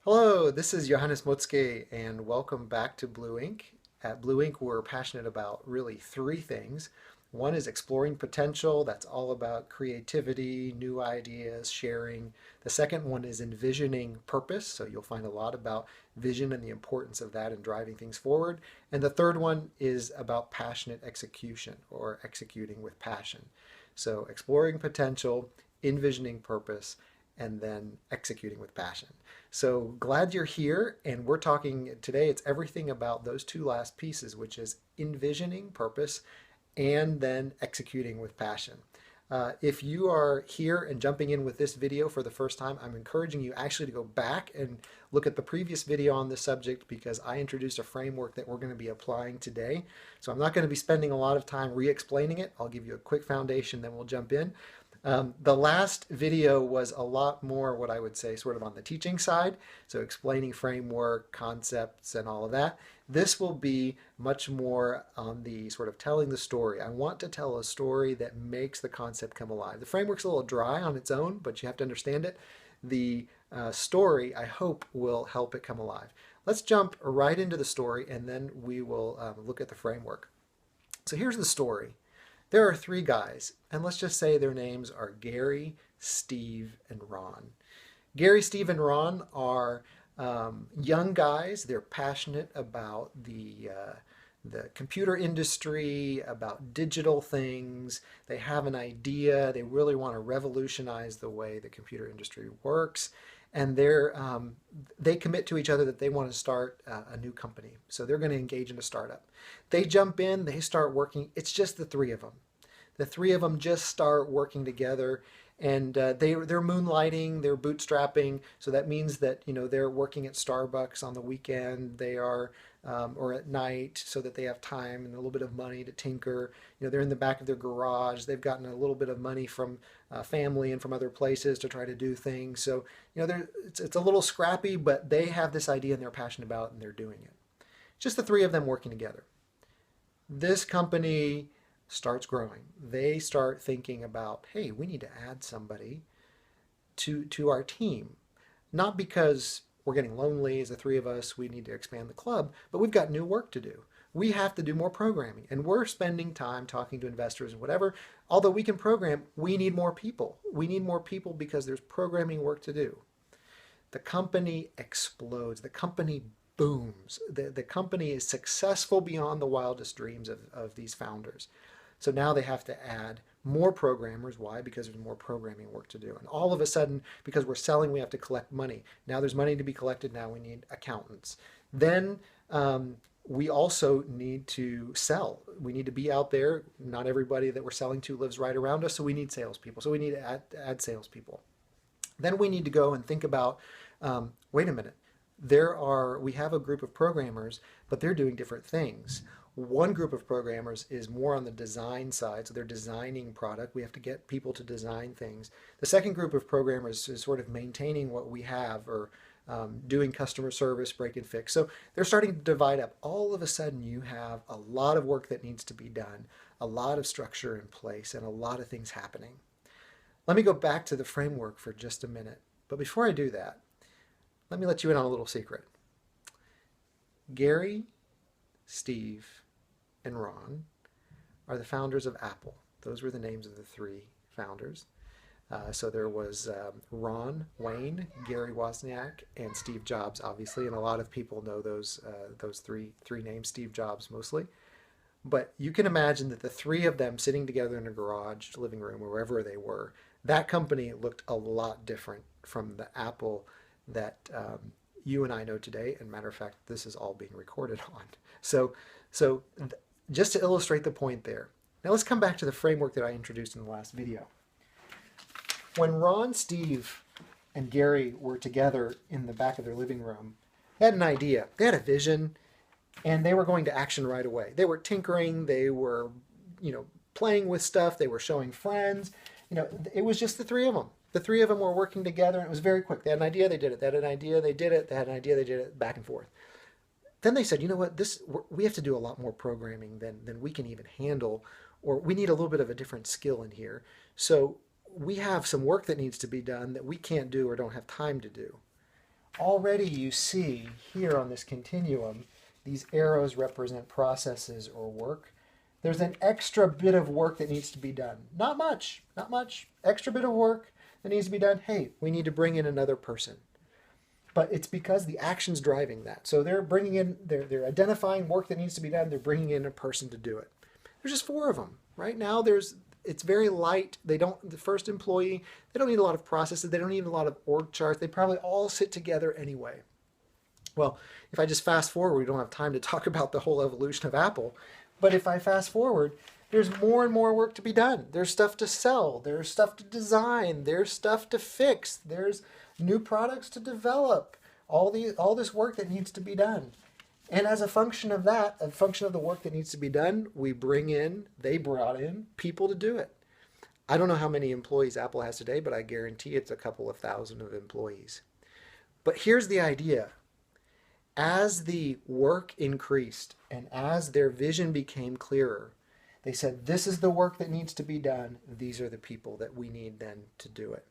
Hello, this is Johannes Motzke, and welcome back to Blue Ink. At Blue Ink, we're passionate about really three things. One is exploring potential, that's all about creativity, new ideas, sharing. The second one is envisioning purpose, so you'll find a lot about vision and the importance of that in driving things forward. And the third one is about passionate execution or executing with passion. So exploring potential, envisioning purpose, and then executing with passion. So glad you're here, and we're talking today. It's everything about those two last pieces, which is envisioning purpose and then executing with passion. If you are here and jumping in with this video for the first time, I'm encouraging you actually to go back and look at the previous video on this subject because I introduced a framework that we're going to be applying today. So I'm not going to be spending a lot of time re-explaining it. I'll give you a quick foundation, then we'll jump in. The last video was a lot more what I would say sort of on the teaching side, so explaining framework, concepts, and all of that. This will be much more on the sort of telling the story. I want to tell a story that makes the concept come alive. The framework's a little dry on its own, but you have to understand it. The story, I hope, will help it come alive. Let's jump right into the story, and then we will look at the framework. So here's the story. There are three guys, and let's just say their names are Gary, Steve, and Ron. Gary, Steve, and Ron are young guys. They're passionate about the computer industry, about digital things. They have an idea. They really want to revolutionize the way the computer industry works. And they commit to each other that they want to start a new company. So they're going to engage in a startup. They jump in, they start working. It's just the three of them. The three of them just start working together, and they're moonlighting, they're bootstrapping. So that means that they're working at Starbucks on the weekend. They are or at night so that they have time and a little bit of money to tinker. They're in the back of their garage. They've gotten a little bit of money from family and from other places to try to do things. So it's a little scrappy, but they have this idea and they're passionate about it and they're doing it. Just the three of them working together. This company starts growing. They start thinking about, hey, we need to add somebody to our team. Not because we're getting lonely as the three of us, we need to expand the club, but we've got new work to do. We have to do more programming, and we're spending time talking to investors and whatever. Although we can program, we need more people. We need more people because there's programming work to do. The company explodes. The company booms. The company is successful beyond the wildest dreams of these founders. So now they have to add more programmers. Why? Because there's more programming work to do. And all of a sudden, because we're selling, we have to collect money. Now there's money to be collected. Now we need accountants. Then we also need to sell. We need to be out there. Not everybody that we're selling to lives right around us, so we need salespeople. So we need to add salespeople. Then we need to go and think about, wait a minute, we have a group of programmers, but they're doing different things. One group of programmers is more on the design side, so they're designing product. We have to get people to design things. The second group of programmers is sort of maintaining what we have or doing customer service, break and fix. So they're starting to divide up. All of a sudden, you have a lot of work that needs to be done, a lot of structure in place, and a lot of things happening. Let me go back to the framework for just a minute. But before I do that, let me let you in on a little secret. Gary, Steve, and Ron are the founders of Apple. Those were the names of the three founders. So there was Ron Wayne, Gary Wozniak, and Steve Jobs, obviously, and a lot of people know those three names, Steve Jobs mostly. But you can imagine that the three of them sitting together in a garage, living room, or wherever they were, that company looked a lot different from the Apple that you and I know today. And matter of fact, this is all being recorded on. So just to illustrate the point there. Now let's come back to the framework that I introduced in the last video. When Ron, Steve, and Gary were together in the back of their living room, they had an idea, they had a vision, and they were going to action right away. They were tinkering, they were, playing with stuff, they were showing friends. It was just the three of them. The three of them were working together, and it was very quick. They had an idea, they did it. They had an idea, they did it. They had an idea, they did it, back and forth. Then they said, you know what, we have to do a lot more programming than we can even handle, or we need a little bit of a different skill in here. So we have some work that needs to be done that we can't do or don't have time to do. already you see here on this continuum, these arrows represent processes or work. There's an extra bit of work that needs to be done. Not much, not much. Extra bit of work that needs to be done. Hey, we need to bring in another person. But it's because the action's driving that. So they're bringing in, they're identifying work that needs to be done. They're bringing in a person to do it. There's just 4 of them. Right now, it's very light. The first employee, they don't need a lot of processes. They don't need a lot of org charts. They probably all sit together anyway. Well, if I just fast forward, we don't have time to talk about the whole evolution of Apple. But if I fast forward, there's more and more work to be done. There's stuff to sell. There's stuff to design. There's stuff to fix. There's new products to develop. All this work that needs to be done. And as a function of that, a function of the work that needs to be done, they brought in people to do it. I don't know how many employees Apple has today, but I guarantee it's a couple of thousand of employees. But here's the idea. As the work increased and as their vision became clearer, they said, this is the work that needs to be done. These are the people that we need then to do it.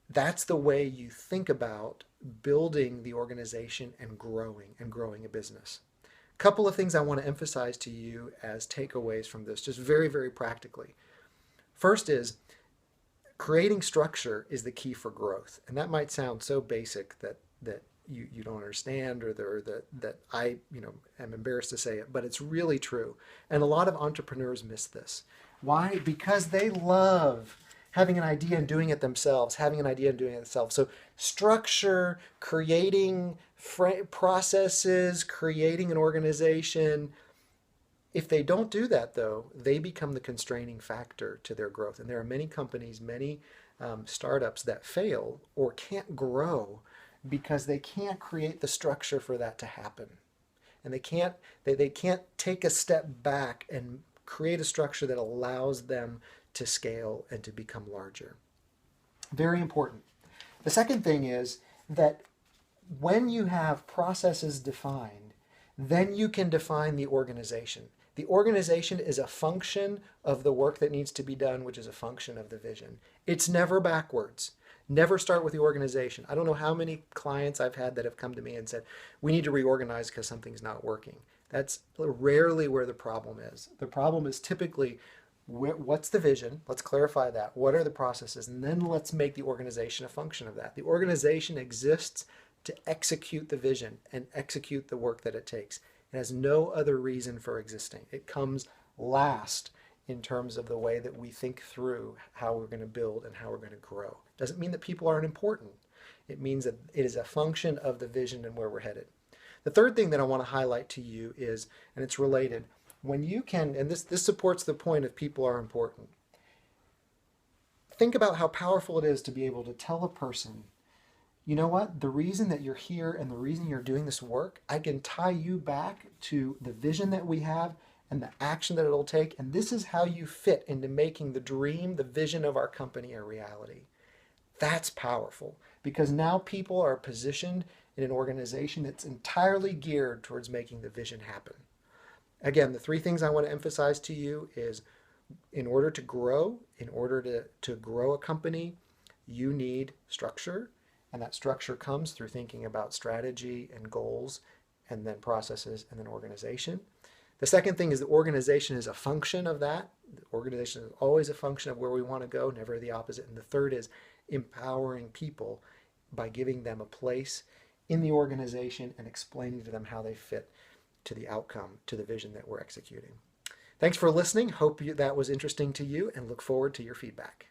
That's the way you think about building the organization and growing a business. A couple of things I want to emphasize to you as takeaways from this, just very, very practically. First is creating structure is the key for growth. And that might sound so basic that you don't understand or that I am embarrassed to say it, but it's really true. And a lot of entrepreneurs miss this. Why? Because they love having an idea and doing it themselves, So structure, creating processes, creating an organization. If they don't do that, though, they become the constraining factor to their growth. And there are many companies, many startups that fail or can't grow because they can't create the structure for that to happen. And they can't take a step back and create a structure that allows them to scale and to become larger. Very important. The second thing is that when you have processes defined, then you can define the organization. The organization is a function of the work that needs to be done, which is a function of the vision. It's never backwards. Never start with the organization. I don't know how many clients I've had that have come to me and said, we need to reorganize because something's not working. That's rarely where the problem is. The problem is typically, what's the vision? Let's clarify that. What are the processes? And then let's make the organization a function of that. The organization exists to execute the vision and execute the work that it takes. It has no other reason for existing. It comes last in terms of the way that we think through how we're going to build and how we're going to grow. Doesn't mean that people aren't important. It means that it is a function of the vision and where we're headed. The third thing that I want to highlight to you is, and it's related, when you can, and this supports the point of people are important. Think about how powerful it is to be able to tell a person, you know what, the reason that you're here and the reason you're doing this work, I can tie you back to the vision that we have and the action that it'll take, and this is how you fit into making the dream, the vision of our company a reality. That's powerful because now people are positioned in an organization that's entirely geared towards making the vision happen. Again, the 3 things I want to emphasize to you is in order to grow a company, you need structure, and that structure comes through thinking about strategy and goals and then processes and then organization. The second thing is the organization is a function of that. The organization is always a function of where we want to go, never the opposite. And the third is empowering people by giving them a place in the organization and explaining to them how they fit to the outcome, to the vision that we're executing. Thanks for listening. Hope that was interesting to you and look forward to your feedback.